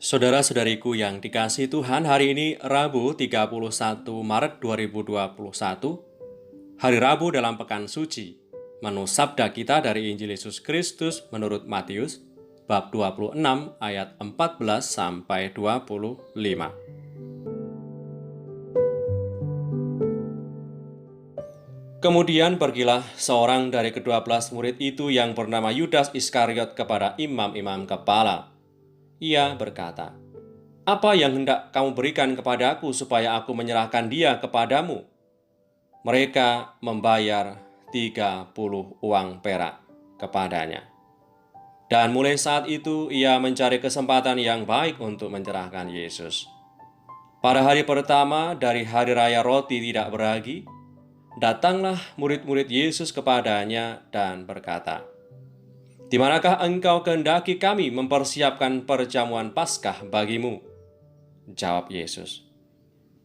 Saudara-saudariku yang dikasihi Tuhan, hari ini Rabu 31 Maret 2021, hari Rabu dalam Pekan Suci. Menu sabda kita dari Injil Yesus Kristus menurut Matius, bab 26 ayat 14 sampai 25. Kemudian pergilah seorang dari ke-12 murid itu yang bernama Yudas Iskariot kepada imam-imam kepala. Ia berkata, "Apa yang hendak kamu berikan kepadaku supaya aku menyerahkan dia kepadamu?" Mereka membayar 30 uang perak kepadanya. Dan mulai saat itu ia mencari kesempatan yang baik untuk menyerahkan Yesus. Pada hari pertama dari hari raya roti tidak beragi, datanglah murid-murid Yesus kepadanya dan berkata, "Di manakah engkau kehendaki kami mempersiapkan perjamuan Paskah bagimu?" Jawab Yesus,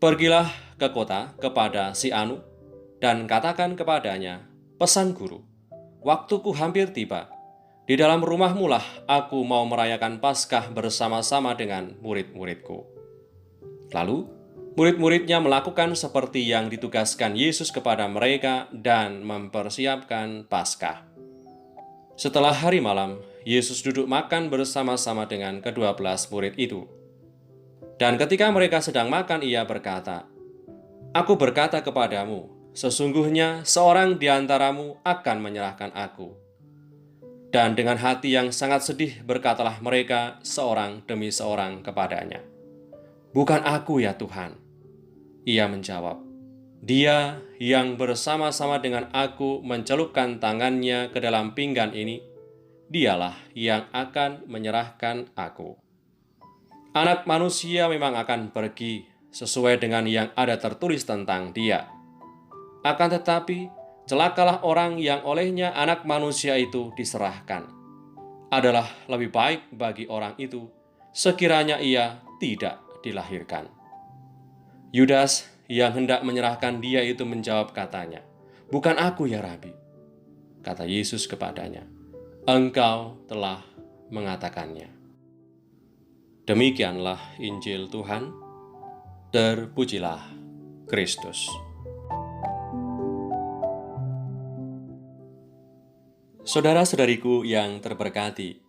"Pergilah ke kota kepada si Anu dan katakan kepadanya, 'Pesan Guru, waktuku hampir tiba. Di dalam rumahmu lah aku mau merayakan Paskah bersama-sama dengan murid-muridku.'" Lalu murid-muridnya melakukan seperti yang ditugaskan Yesus kepada mereka dan mempersiapkan Paskah. Setelah hari malam, Yesus duduk makan bersama-sama dengan ke-12 murid itu. Dan ketika mereka sedang makan, ia berkata, "Aku berkata kepadamu, sesungguhnya seorang di antaramu akan menyerahkan aku." Dan dengan hati yang sangat sedih berkatalah mereka seorang demi seorang kepadanya, "Bukan aku ya Tuhan." Ia menjawab, "Dia yang bersama-sama dengan aku mencelupkan tangannya ke dalam pinggan ini, dialah yang akan menyerahkan aku. Anak manusia memang akan pergi sesuai dengan yang ada tertulis tentang dia. Akan tetapi, celakalah orang yang olehnya anak manusia itu diserahkan. Adalah lebih baik bagi orang itu sekiranya ia tidak dilahirkan." Yudas yang hendak menyerahkan dia itu menjawab katanya, "Bukan aku ya Rabi." Kata Yesus kepadanya, "Engkau telah mengatakannya." Demikianlah Injil Tuhan. Terpujilah Kristus. Saudara-saudariku yang terberkati,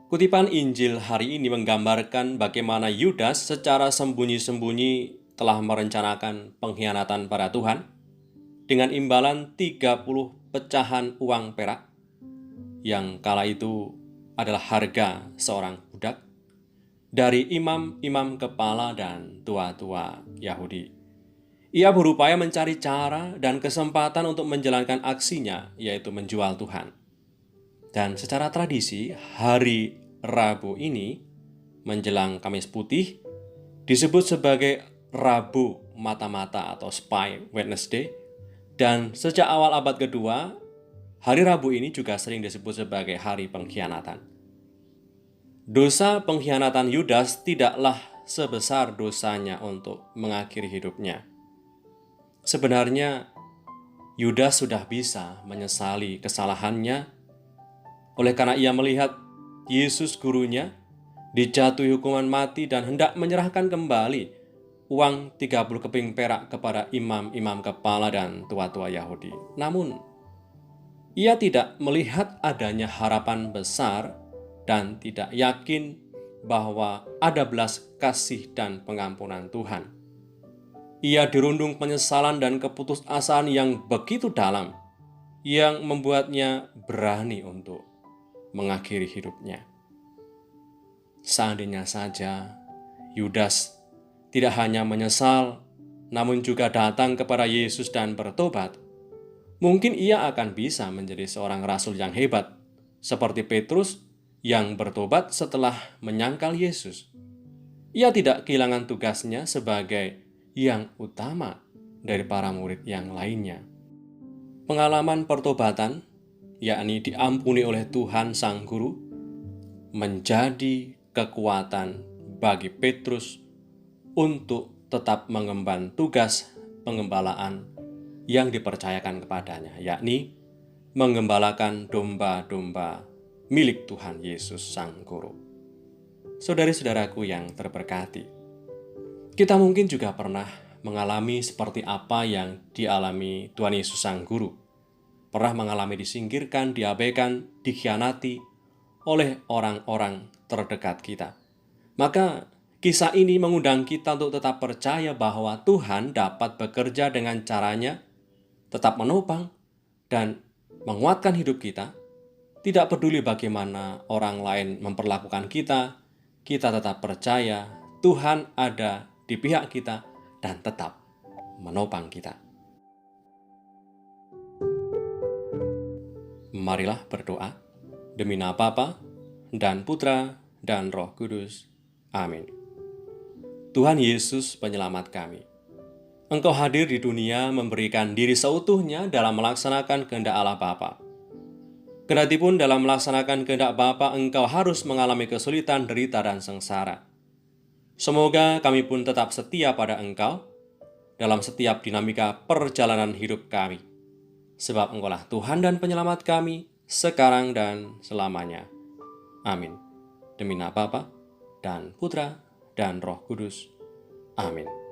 kutipan Injil hari ini menggambarkan bagaimana Yudas secara sembunyi-sembunyi telah merencanakan pengkhianatan pada Tuhan dengan imbalan 30 pecahan uang perak yang kala itu adalah harga seorang budak dari imam-imam kepala dan tua-tua Yahudi. Ia berupaya mencari cara dan kesempatan untuk menjalankan aksinya, yaitu menjual Tuhan. Dan secara tradisi, hari Rabu ini menjelang Kamis Putih disebut sebagai Rabu Mata-mata atau Spy Wednesday. Dan sejak awal abad kedua, hari Rabu ini juga sering disebut sebagai hari pengkhianatan. Dosa pengkhianatan Yudas tidaklah sebesar dosanya untuk mengakhiri hidupnya. Sebenarnya, Yudas sudah bisa menyesali kesalahannya oleh karena ia melihat Yesus gurunya dijatuhi hukuman mati dan hendak menyerahkan kembali uang 30 keping perak kepada imam-imam kepala dan tua-tua Yahudi. Namun, ia tidak melihat adanya harapan besar dan tidak yakin bahwa ada belas kasih dan pengampunan Tuhan. Ia dirundung penyesalan dan keputusasaan yang begitu dalam yang membuatnya berani untuk mengakhiri hidupnya. Seandainya saja Yudas tidak hanya menyesal, namun juga datang kepada Yesus dan bertobat, mungkin ia akan bisa menjadi seorang rasul yang hebat, seperti Petrus yang bertobat setelah menyangkal Yesus. Ia tidak kehilangan tugasnya sebagai yang utama dari para murid yang lainnya. Pengalaman pertobatan, yakni diampuni oleh Tuhan Sang Guru, menjadi kekuatan bagi Petrus untuk tetap mengemban tugas pengembalaan yang dipercayakan kepadanya, yakni menggembalakan domba-domba milik Tuhan Yesus Sang Guru. Saudari-saudaraku yang terberkati, kita mungkin juga pernah mengalami seperti apa yang dialami Tuhan Yesus Sang Guru. Pernah mengalami disingkirkan, diabaikan, dikhianati oleh orang-orang terdekat kita. Maka kisah ini mengundang kita untuk tetap percaya bahwa Tuhan dapat bekerja dengan caranya, tetap menopang dan menguatkan hidup kita. Tidak peduli bagaimana orang lain memperlakukan kita, kita tetap percaya Tuhan ada di pihak kita dan tetap menopang kita. Marilah berdoa demi nama Bapa dan Putra dan Roh Kudus. Amin. Tuhan Yesus penyelamat kami, Engkau hadir di dunia memberikan diri seutuhnya dalam melaksanakan kehendak Allah Bapa. Kendatipun dalam melaksanakan kehendak Bapa, Engkau harus mengalami kesulitan, derita, dan sengsara. Semoga kami pun tetap setia pada Engkau dalam setiap dinamika perjalanan hidup kami. Sebab Engkaulah Tuhan dan Penyelamat kami, sekarang dan selamanya. Amin. Demi nama Bapa dan Putra dan Roh Kudus. Amin.